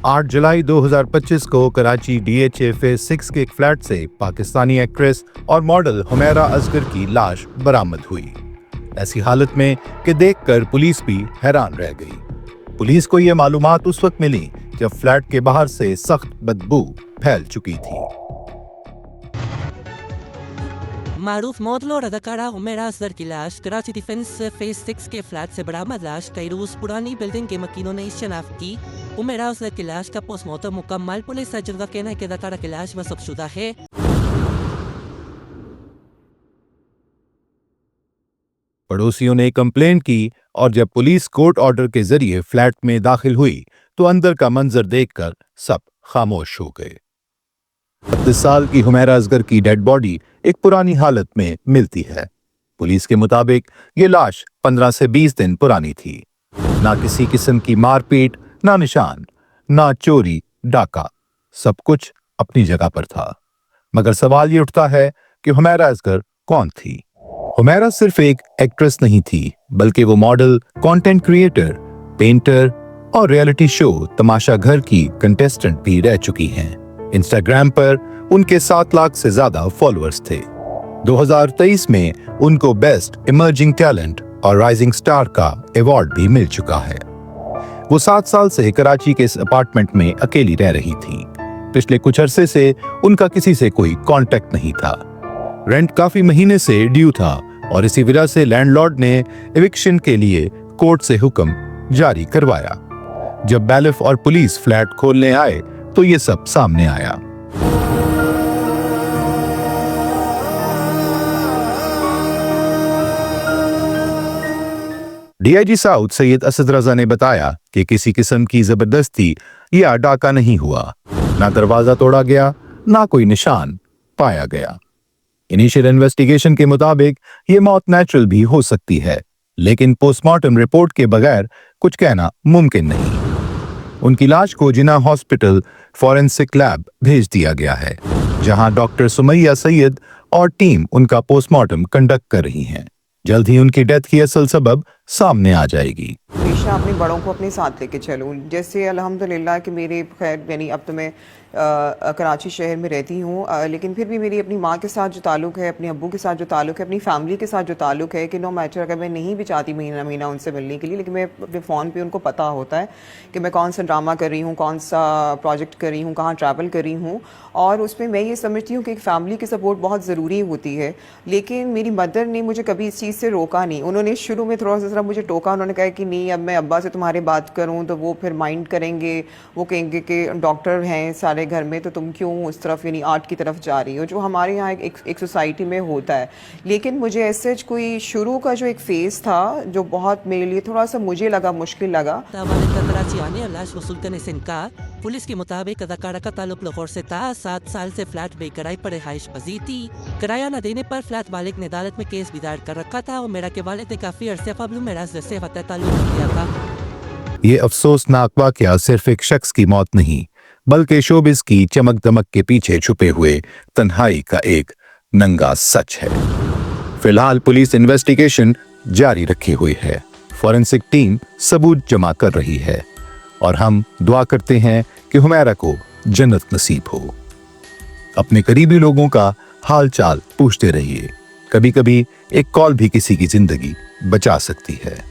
8 जुलाई 2025 को Karachi DHA phase 6 के एक फ्लैट से पाकिस्तानी एक्ट्रेस और मॉडल हुमैरा असगर की लाश बरामद हुई। ऐसी हालत में कि देखकर पुलिस भी हैरान रह गई। पुलिस को यह मालूमात उस वक्त मिली जब फ्लैट के बाहर से सख्त बदबू फैल चुकी थी। मारूफ मॉडल और अदाकारा हुमैरा असगर की लाश कराची डिफेंस फेज 6 के फ्लैट से बरामद लाश कई रोज पुरानी बिल्डिंग के मकीनों ने शनाख्त की। हुमैरा असगर की लाश का पोस्टमार्टम मुकम्मल। पुलिस सर्जन का कहना है कि अदाकारा की लाश मसबशुदा है। पड़ोसियों ने कंप्लेंट की और जब पुलिस कोर्ट ऑर्डर के जरिए फ्लैट में दाखिल हुई तो अंदर का मंजर देखकर सब खामोश हो गए। 32 साल की हुमैरा असगर की डेड बॉडी एक पुरानी हालत में मिलती है। पुलिस के मुताबिक ये लाश 15 से 20 दिन पुरानी थी। ना किसी किस्म की मारपीट, ना निशान, ना चोरी डाका, सब कुछ अपनी जगह पर था। मगर सवाल ये उठता है कि हुमैरा असगर कौन थी? हुमैरा सिर्फ एक एक्ट्रेस नहीं थी, बल्कि वो मॉडल, कंटेंट क्रिएटर, पेंटर और रियलिटी शो तमाशा घर की कंटेस्टेंट भी रह चुकी हैं। इंस्टाग्राम पर उनके 7 लाख से ज्यादा फॉलोअर्स थे। 2023 में उनको बेस्ट इमर्जिंग टैलेंट और राइजिंग स्टार का अवार्ड भी मिल चुका है। वो 7 साल से कराची के इस अपार्टमेंट में अकेली रह रही थी। पिछले कुछ अरसे से उनका किसी से कोई कांटेक्ट नहीं था। रेंट काफी महीने से ड्यू था और इसी वजह से लैंडलॉर्ड ने एविक्शन के लिए कोर्ट से हुक्म जारी करवाया। जब बैलिफ और पुलिस फ्लैट खोलने आए तो ये सब सामने आया। DIG साउथ सैयद असद रजा ने बताया कि किसी किस्म की जबरदस्ती या डाका नहीं हुआ, ना दरवाजा तोड़ा गया, ना कोई निशान पाया गया। इनिशियल इन्वेस्टिगेशन के मुताबिक ये मौत नेचुरल भी हो सकती है, लेकिन पोस्टमार्टम रिपोर्ट के बगैर कुछ कहना मुमकिन नहीं। उनकी लाश को जिन्ना हॉस्पिटल फॉरेंसिक लैब भेज दिया गया है, जहां डॉक्टर सुमैया सैयद और टीम उनका पोस्टमार्टम कंडक्ट कर रही हैं। जल्द ही उनकी डेथ की असल सबब सामने आ जाएगी। हमेशा अपने बड़ों को अपने साथ लेके चलूँ। जैसे अल्हम्दुलिल्लाह कि मेरे खैर यानी अब तो मैं कराची शहर में रहती हूँ, लेकिन फिर भी मेरी अपनी माँ के साथ जो ताल्लुक़ है, अपने अब्बू के साथ जो ताल्लुक़ है, अपनी फैमिली के साथ जो ताल्लुक़ है कि नो मैटर अगर मैं नहीं भी चाहती महीना महीना उनसे मिलने के लिए, लेकिन मैं अपने फ़ोन पे उनको पता होता है कि मैं कौन सा ड्रामा कर रही हूँ, कौन सा प्रोजेक्ट कर रही हूँ, कहाँ ट्रैवल कर रही हूँ। और उसमें मैं ये समझती हूँ कि एक फ़ैमिली की सपोर्ट बहुत ज़रूरी होती है। लेकिन मेरी मदर ने मुझे कभी इस चीज़ से रोका नहीं। उन्होंने शुरू में थोड़ा सा मुझे टोका। उन्होंने कहा कि नहीं, अब मैं अब्बा से तुम्हारे बात करूँ तो वो फिर माइंड करेंगे, वो कहेंगे कि डॉक्टर हैं सारे घर में तो तुम क्यों उस तरफ यानी आर्ट की तरफ जा रही हो, जो हमारे यहाँ एक सोसाइटी में होता है। लेकिन मुझे ऐसे कोई शुरू का जो एक फेज़ था जो बहुत मेरे लिए थोड़ा सा मुझे लगा मुश्किल लगा। कराची आने और लाश वसूल करने से इनकार। पुलिस के मुताबिक अदाकारा का ताल्लुक लाहौर से था। 7 साल से फ्लैट बेकिराए पर रिहाइश पजीर थी। किराया न देने पर फ्लैट मालिक ने अदालत में केस भी दायर कर रखा था और मेरा के वालिद ने काफी अरसे कबल मेरा से ताल्लुक किया था। ये अफसोसनाक वाकया सिर्फ एक शख्स की मौत नहीं, बल्कि शोबिस की चमक दमक के पीछे छुपे हुए तन्हाई का एक नंगा सच है। फिलहाल पुलिस इन्वेस्टिगेशन जारी रखी हुई है। फॉरेंसिक टीम सबूत जमा कर रही है और हम दुआ करते हैं कि हुमैरा को जन्नत नसीब हो। अपने करीबी लोगों का हाल चाल पूछते रहिए। कभी कभी एक कॉल भी किसी की जिंदगी बचा सकती है।